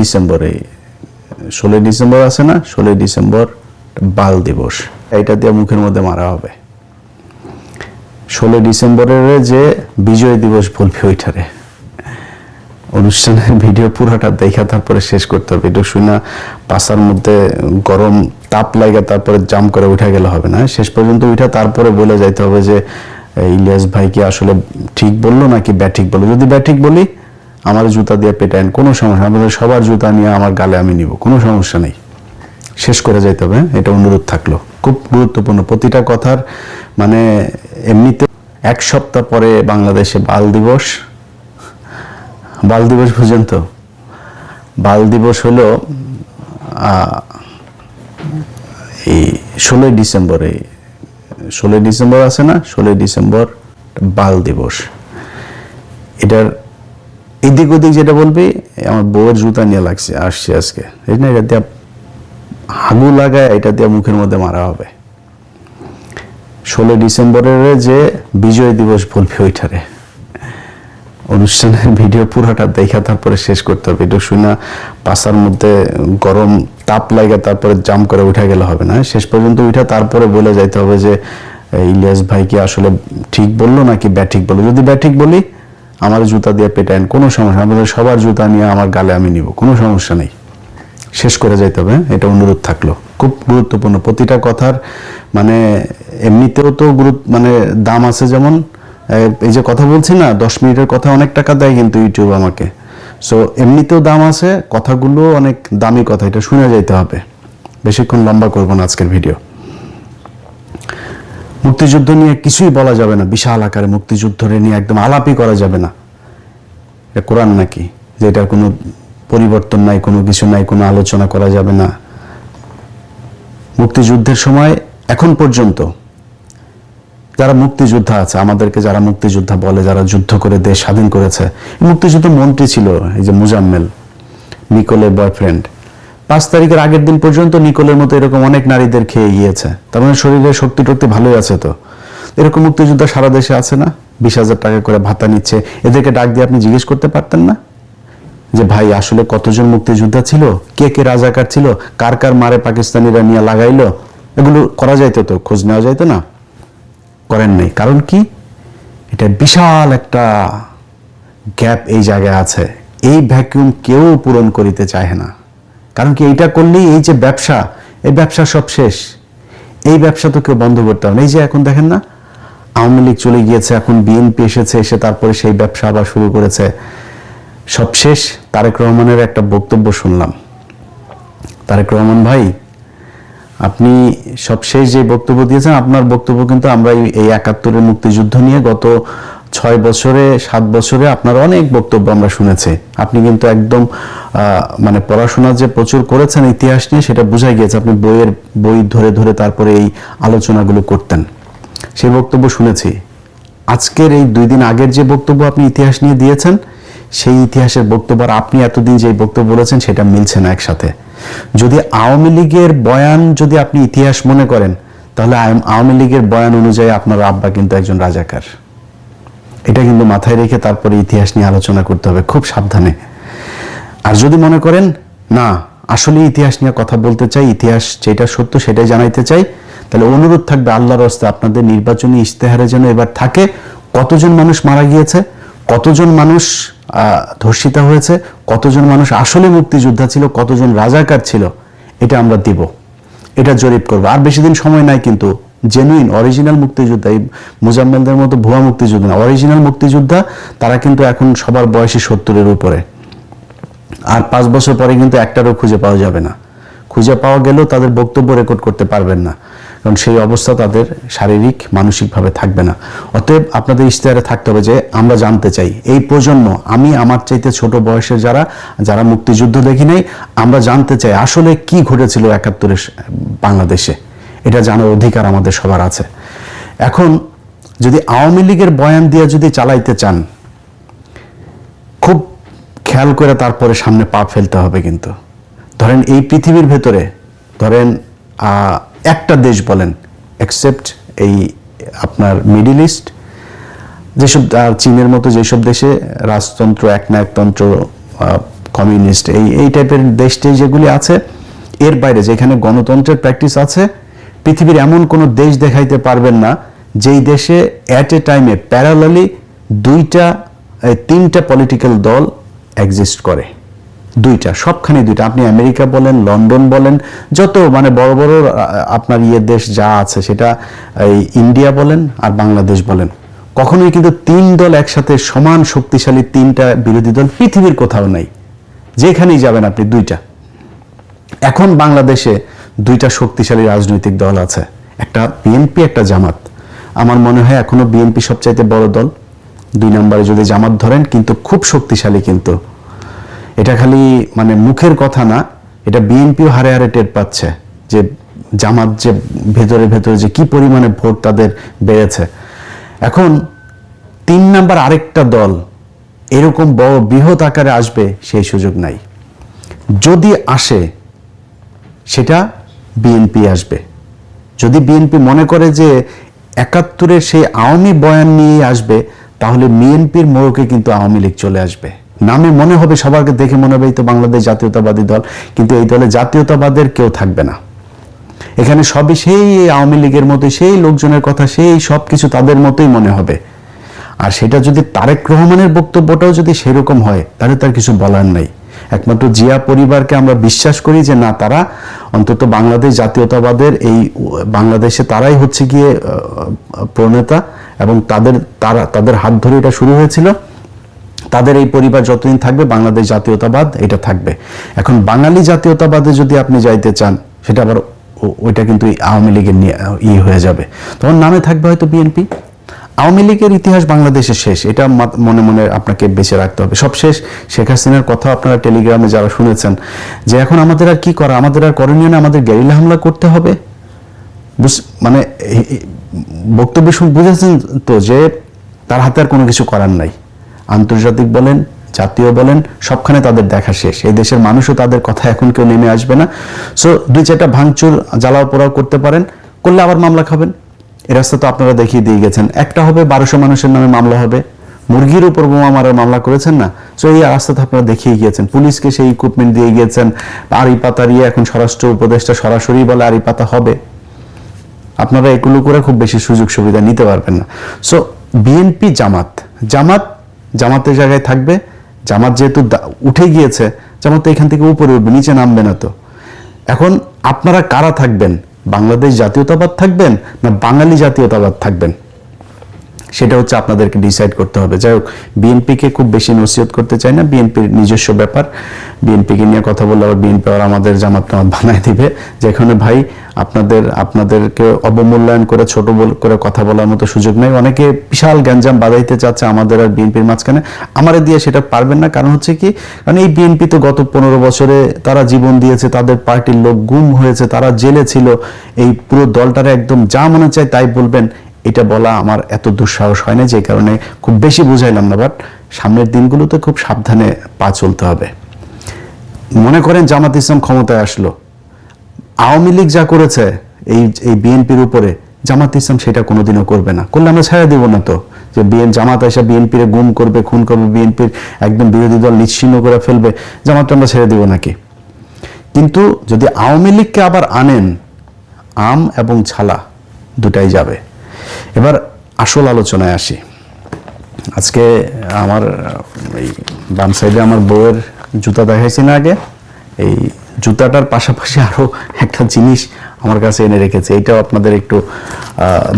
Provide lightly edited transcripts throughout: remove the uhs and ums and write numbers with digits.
ডিসেম্বরে 16 ডিসেম্বর আছে না, 16 ডিসেম্বর বাল দিবস, এটা দিয়ে মুখের মধ্যে মারা হবে। 16 ডিসেম্বরের যে বিজয় দিবস বলবে ওইটারে অনুষ্ঠানের ভিডিও পুরোটা দেখা তারপরে শেষ করতে হবে। এটা শুনে পাশার মধ্যে গরম তাপ লাগে তারপরে জাম করে উঠা গেলে হবে না, শেষ পর্যন্ত উঠা তারপরে বলে যাইতে হবে যে ইলিয়াস ভাই কি আসলে ঠিক বললো নাকি ব্যাঠিক বললো। যদি ব্যাঠিক বলি আমার জুতা দিয়ে পেটায়েন, কোনো সমস্যা, আমাদের সবার জুতা নিয়ে আমার গালে আমি নিব, কোনো সমস্যা নেই, শেষ করে যাইতে হবে। এটা অনুরোধ থাকলো, খুব গুরুত্বপূর্ণ প্রতিটা কথার। মানে এমনিতে এক সপ্তাহ পরে বাংলাদেশে বাল দিবস বুঝেন তো, বাল দিবস হলো এই 16 ডিসেম্বরে 16 ডিসেম্বর আছে না, 16 ডিসেম্বর বাল দিবস। এটার এদিক ওদিক যেটা বলবি, আমার বউয়ের জুতা নিয়ে আসছে আজকে, এই না, এটা দিয়ে হাগু লাগায় এটা দিয়ে মুখের মধ্যে মারা হবে। 16 ডিসেম্বরের যে বিজয় দিবস বলবে ওইটারে অনুষ্ঠানের ভিডিও পুরোটা দেখা তারপরে শেষ করতে হবে। এটা শুনে পাশার মধ্যে গরম তাপ লাগে তারপরে জাম করে উঠা গেলে হবে না, শেষ পর্যন্ত উঠা তারপরে বলে যাইতে হবে যে ইলিয়াস ভাই কি আসলে ঠিক বললো নাকি ব্যাঠিক বললো। যদি ব্যাঠিক বলি আমার জুতা দিয়ে পেটায়েন, কোনো সমস্যা, আমাদের সবার জুতা নিয়ে আমার গালে আমি নিব, কোনো সমস্যা নেই, শেষ করে যাইতে হবে। এটা অনুরোধ থাকলো, খুব গুরুত্বপূর্ণ প্রতিটা কথার। মানে এমনিতেও তো মানে দাম আছে, যেমন এই যে কথা বলছি না 10 মিনিটের কথা অনেক টাকা দেয় কিন্তু ইউটিউব আমাকে, সো এমনিতেও দাম আছে, কথাগুলো অনেক দামি কথা, এটা শুনে যাইতে হবে। বেশিক্ষণ লম্বা করব না আজকের ভিডিও। মুক্তিযুদ্ধ নিয়ে কিছুই বলা যাবে না, বিশাল আকারে মুক্তিযুদ্ধ নিয়ে একদম আলাপই করা যাবে না। এটা কোরআন নাকি যে এটার কোনো পরিবর্তন নাই, কোনো কিছু নাই, কোনো আলোচনা করা যাবে না। মুক্তিযুদ্ধের সময় এখন পর্যন্ত যারা মুক্তিযোদ্ধা আছে, আমাদেরকে যারা মুক্তিযোদ্ধা বলে, যারা যুদ্ধ করে দেশ স্বাধীন করেছে, মুক্তিযুদ্ধ মন্ত্রী ছিল এই যে মুজাম্মেল, নিকোলের বয়ফ্রেন্ড, 5 তারিখের আগের দিন পর্যন্ত নিকোলের মতো এরকম অনেক নারীদের খেয়ে গিয়েছে। তার মানে শরীরে শক্তি টক্তি ভালোই আছে। তো এরকম মুক্তিযোদ্ধা সারা দেশে আছে না, 20,000 টাকা করে ভাতা নিচ্ছে। এদেরকে ডাক দিয়ে আপনি জিজ্ঞেস করতে পারতেন না যে ভাই আসলে কতজন মুক্তিযোদ্ধা ছিল, কে কে রাজাকার ছিল, কার কার মারে পাকিস্তানিরা নিয়ে লাগাইলো, এগুলো করা যাইতো, তো খোঁজ নেওয়া যাইতো না, করেন নাই। কারণ কি, এটা বিশাল একটা গ্যাপ এই জায়গায় আছে, এই ভ্যাকুয়াম কেউ পূরণ করিতে চায় না। কারণ কি, এইটা করলেই এই যে ব্যবসা, এই ব্যবসা সব শেষ, এই ব্যবসা তো কেউ বন্ধ করতে হবে না। এই যে এখন দেখেন না, আওয়ামী লীগ চলে গিয়েছে, এখন বিএনপি এসেছে, এসে তারপরে সেই ব্যবসা আবার শুরু করেছে, সব শেষ। তারেক রহমানের একটা বক্তব্য শুনলাম, তারেক রহমান ভাই আপনি সব শেষ যে বক্তব্য দিয়েছেন, আপনার বক্তব্য কিন্তু আমরা এই 71-এর মুক্তিযুদ্ধ নিয়ে গত 6 বছরে 7 বছরে আপনার অনেক বক্তব্য আমরা শুনেছি। আপনি কিন্তু একদম মানে পড়াশোনা যে প্রচুর করেছেন ইতিহাস নিয়ে, সেটা বোঝাই গিয়েছে। আপনি বই ধরে ধরে তারপরে এই আলোচনাগুলো করতেন, সেই বক্তব্য শুনেছি। আজকের এই 2 দিন আগের যে বক্তব্য আপনি ইতিহাস নিয়ে দিয়েছেন, সেই ইতিহাসের বক্তব্য আর আপনি এতদিন যে বক্তব্য বলেছেন সেটা মিলছে না একসাথে। যদি আওয়ামী লীগের বয়ান যদি আপনি ইতিহাস মনে করেন, তাহলে আওয়ামী লীগের বয়ান অনুযায়ী আপনার আব্বা কিন্তু একজন রাজাকার। এটা কিন্তু মাথায় রেখে তারপরে ইতিহাস নিয়ে আলোচনা করতে হবে, খুব সাবধানে। আর যদি মনে করেন না আসলে ইতিহাস নিয়ে কথা বলতে চাই, ইতিহাস যেটা সত্য সেটাই জানাইতে চাই, তাহলে অনুরোধ থাকবে আল্লাহর রাস্তায় আপনাদের নির্বাচনী ইশতেহারে যেন এবার থাকে কতজন মানুষ মারা গিয়েছে, কতজন মানুষ ধর্ষিতা হয়েছে, কতজন মানুষ আসলে মুক্তিযোদ্ধা ছিল, কতজন রাজাকার ছিল, এটা আমরা দিব, এটা জরিপ করবো। আর বেশি দিন সময় নাই, কিন্তু জেনুইন অরিজিনাল মুক্তিযোদ্ধা, এই মুজাম্মেলদের মতো ভুয়া মুক্তিযোদ্ধা না, অরিজিনাল মুক্তিযোদ্ধা, তারা কিন্তু এখন সবার বয়সী 70-এর উপরে। আর 5 বছর পরে কিন্তু একটারও খুঁজে পাওয়া যাবে না, খুঁজে পাওয়া গেলেও তাদের বক্তব্য রেকর্ড করতে পারবেন না, কারণ সেই অবস্থা তাদের শারীরিক মানসিকভাবে থাকবে না। অতএব আপনাদের ইশতেহারে থাকতে হবে যে আমরা জানতে চাই, এই প্রজন্ম, আমি আমার চাইতে ছোট বয়সের যারা মুক্তিযুদ্ধ দেখি নাই, আমরা জানতে চাই আসলে কি ঘটেছিল 71-এর বাংলাদেশে, এটা জানার অধিকার আমাদের সবার আছে। এখন যদি আওয়ামী লীগের বয়ান দিয়ে যদি চালাইতে চান, খুব খেয়াল করে তারপরে সামনে পা ফেলতে হবে। কিন্তু ধরেন এই পৃথিবীর ভেতরে ধরেন একটা দেশ বলেন, এক্সেপ্ট এই আপনার মিডল ইস্ট, যেসব চীনের মতো যেসব দেশে রাজতন্ত্র একনায়কতন্ত্র কমিউনিস্ট, এই টাইপের দেশটি যেগুলি আছে, এর বাইরে যেখানে গণতন্ত্রের প্র্যাকটিস আছে, পৃথিবীর এমন কোনো দেশ দেখাইতে পারবেন না যেই দেশে অ্যাট এ টাইমে প্যারালালি তিনটা পলিটিক্যাল দল এক্সিস্ট করে। সবখানে দুইটা। আপনি আমেরিকা বলেন, লন্ডন বলেন, যত মানে বড় বড় আপনার দেশ যা আছে, সেটা ইন্ডিয়া বলেন আর বাংলাদেশ বলেন, কখনোই কিন্তু তিন দল একসাথে সমান শক্তিশালী তিনটা বিরোধী দল পৃথিবীর কোথাও নাই। যেখানেই যাবেন আপনি দুইটা। এখন বাংলাদেশে দুইটা শক্তিশালী রাজনৈতিক দল আছে, একটা বিএনপি, একটা জামাত। আমার মনে হয় এখনো বিএনপি সবচাইতে বড় দল, 2 নম্বরে যদি জামাত ধরেন, কিন্তু খুব শক্তিশালী। কিন্তু এটা খালি মানে মুখের কথা না, এটা বিএনপিও হারে হারে টের পাচ্ছে যে জামাত যে ভেতরে ভেতরে যে কি পরিমাণে ভোট তাদের বেড়েছে। এখন 3 নাম্বার আরেকটা দল এরকম বড় বৃহৎ আকারে আসবে সেই সুযোগ নাই। যদি আসে সেটা বিএনপি আসবে। যদি বিএনপি মনে করে যে 71-এর সেই আওয়ামী বয়ান নিয়ে আসবে, তাহলে বিএনপির মোড়কে কিন্তু আওয়ামী লীগ চলে আসবে। নামে মনে হবে, সবাইকে দেখে মনে হবে এই তো বাংলাদেশ জাতীয়তাবাদী দল, কিন্তু এই দলে জাতীয়তাবাদের কেউ থাকবে না। এখানে সবই সেই আওয়ামী লীগের মতোই, সেই লোকজনের কথা, সেই সবকিছু তাদের মতোই মনে হবে। আর সেটা যদি তারেক রহমানের বক্তব্যটাও যদি সেরকম হয়, তাহলে তার কিছু বলার নাই। একমাত্র জিয়া পরিবারকে আমরা বিশ্বাস করি যে না, তারা অন্তত বাংলাদেশ জাতীয়তাবাদের এই বাংলাদেশে তারাই হচ্ছে গিয়ে প্রণেতা, এবং তাদের হাত ধরে এটা শুরু হয়েছিল। তাদের এই পরিবার যতদিন থাকবে, বাংলাদেশ জাতীয়তাবাদ এটা থাকবে। এখন বাঙালি জাতীয়তাবাদে যদি আপনি যাইতে চান, সেটা আবার ওইটা কিন্তু আওয়ামী লীগের হয়ে যাবে। তখন নামে থাকবে হয়তো বিএনপি। আওয়ামী লীগের ইতিহাস বাংলাদেশে শেষ, এটা মনে মনে আপনাকে বেঁচে রাখতে হবে। সব শেষ। শেখ হাসিনার কথা আপনারা টেলিগ্রামে যারা শুনেছেন, যে এখন আমাদের আর কি করা, আমাদের আর করণীয় না, আমাদের গেরিলা হামলা করতে হবে। মানে বক্তব্য বুঝেছেন তো, যে তার হাতে আর কোনো কিছু করার নাই। আন্তর্জাতিক বলেন, জাতীয় বলেন, সবখানে তাদের দেখা শেষ। এই দেশের মানুষও তাদের কথা এখন কেউ নেমে আসবে না। সো 2-4টা ভাঙচুর জ্বালাও পোড়াও করতে পারেন, করলে আবার মামলা খাবেন। এই রাস্তা তো আপনারা দেখিয়ে দিয়ে গেছেন। একটা হবে 1200 মানুষের নামে মামলা হবে। মুরগির উপর বোমা মারার মামলা করেছেন না? সো এই রাস্তা তো আপনারা দেখিয়ে গিয়েছেন। পুলিশকে সেই ইকুইপমেন্ট দিয়ে গিয়েছেন। আড়ি পাতা এখন স্বরাষ্ট্র উপদেষ্টা সরাসরি বলে আড়ি পাতা হবে। আপনারা এগুলো করে খুব বেশি সুযোগ সুবিধা নিতে পারবেন না। সো বিএনপি, জামাতের জায়গায় থাকবে। জামাত যেহেতু উঠে গিয়েছে, জামাত তো এখান থেকে উপরে উঠবে, নিচে নামবে না। তো এখন আপনারা কারা থাকবেন? বাংলাদেশ জাতীয়তাবাদ থাকবেন না বাঙালি জাতীয়তাবাদ থাকবেন? সেটা হচ্ছে আপনাদেরকে ডিসাইড করতে হবে। যাই হোক, বিএনপিকে খুব বেশি নসিহত করতে চাই না, বিএনপির নিজস্ব ব্যাপার। বিএনপিকে নিয়ে কথা বললে আবার বিএনপি আর আমাদের জামাত বানায় দিবে, যেখানে ভাই আপনাদেরকে অবমূল্যায়ন করে ছোট করে কথা বলার মতো সুযোগ নেই। অনেকে বিশাল গ্যাঞ্জাম বাঁধাইতে চাচ্ছে আমাদের আর বিএনপির মাঝখানে। আমারে দিয়ে সেটা পারবেন না। কারণ হচ্ছে কি, কারণ এই বিএনপি তো গত 15 বছরে তারা জীবন দিয়েছে, তাদের পার্টির লোক গুম হয়েছে, তারা জেলে ছিল। এই পুরো দলটারে একদম যা মনে চায় তাই বলবেন, এটা বলা আমার এত দুঃসাহস হয় না, যে কারণে খুব বেশি বুঝাইলাম না। বাট সামনের দিনগুলোতে খুব সাবধানে পা চলতে হবে। মনে করেন জামাত ইসলাম ক্ষমতায় আসলো, আওয়ামী লীগ যা করেছে এই বিএনপির উপরে, জামাত ইসলাম সেটা কোনোদিনও করবে না। করলে আমরা ছেড়ে দিব না তো, যে জামাত এসে বিএনপির গুম করবে, খুন করবে, বিএনপির একদম বিরোধী দল নিশ্চিহ্ন করে ফেলবে, জামাতটা আমরা ছেড়ে দিব নাকি? কিন্তু যদি আওয়ামী লীগকে আবার আনেন, আম এবং ছালা দুটাই যাবে। এবার আসল আলোচনায় আসি। আজকে আমার এই বাম সাইডে আমার বউয়ের জুতা দেখাইছি না আগে, এই জুতাটার পাশাপাশি আরো একটা জিনিস আমার কাছে এনে রেখেছে, এটাও আপনাদের একটু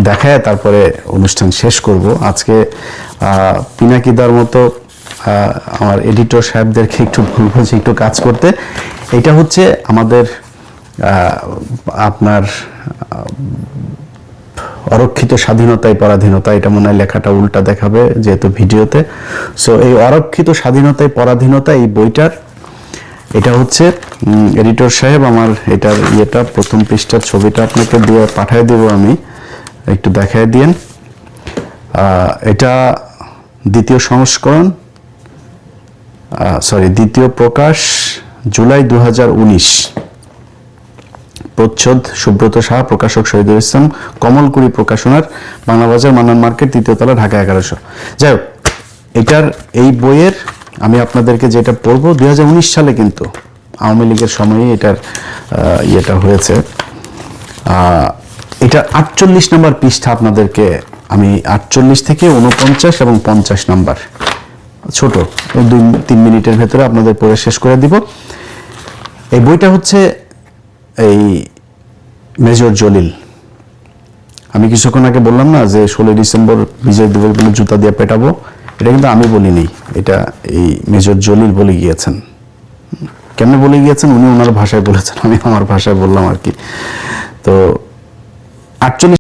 দেখায় তারপরে অনুষ্ঠান শেষ করব। আজকে পিনাকিদার মতো আমার এডিটর সাহেবদেরকে একটু বলবো যে একটু কাজ করতে। এটা হচ্ছে আমাদের আপনার অরক্ষিত স্বাধীনতায় পরাধীনতা, এটা মনে হয় লেখাটা উল্টা দেখাবে যেহেতু ভিডিওতে। সো এই অরক্ষিত স্বাধীনতায় পরাধীনতা, এই বইটার এটা হচ্ছে এডিটর সাহেব আমার এটার প্রথম পৃষ্ঠার ছবিটা আপনাকে দিয়ে পাঠিয়ে দেব, আমি একটু দেখায় দিয়েন। এটা দ্বিতীয় সংস্করণ, দ্বিতীয় প্রকাশ জুলাই 2019, প্রচ্ছদ সুব্রত সাহা, প্রকাশক শহীদুল ইসলাম, কমলকুড়ি প্রকাশনার, বাংলা বাজার, মান্নান মার্কেট, 3য় তলা, ঢাকা 1100। যাই হোক, এই বইয়ের আমি আপনাদেরকে যেটা পড়বো 2019 সালে কিন্তু আওয়ামী লীগের সময়ে এটার ইয়েটা হয়েছে। এটা 48 নম্বর পৃষ্ঠা, আপনাদেরকে আমি 48 থেকে 49 এবং 50 নাম্বার, ছোট 2-3 মিনিটের ভেতরে আপনাদের পড়ে শেষ করে দিব। এই বইটা হচ্ছে এই মেজর জলিল। আমি কিছুক্ষণ আগে বললাম না যে 16 ডিসেম্বর বিজয় দিবস বলে জুতা দিয়ে পেটাবো, এটা কিন্তু আমি বলিনি, এটা এই মেজর জলিল বলে গিয়েছেন। কেমনে বলে গিয়েছেন, উনি ওনার ভাষায় বলেছেন, আমি আমার ভাষায় বললাম আর কি। তো 48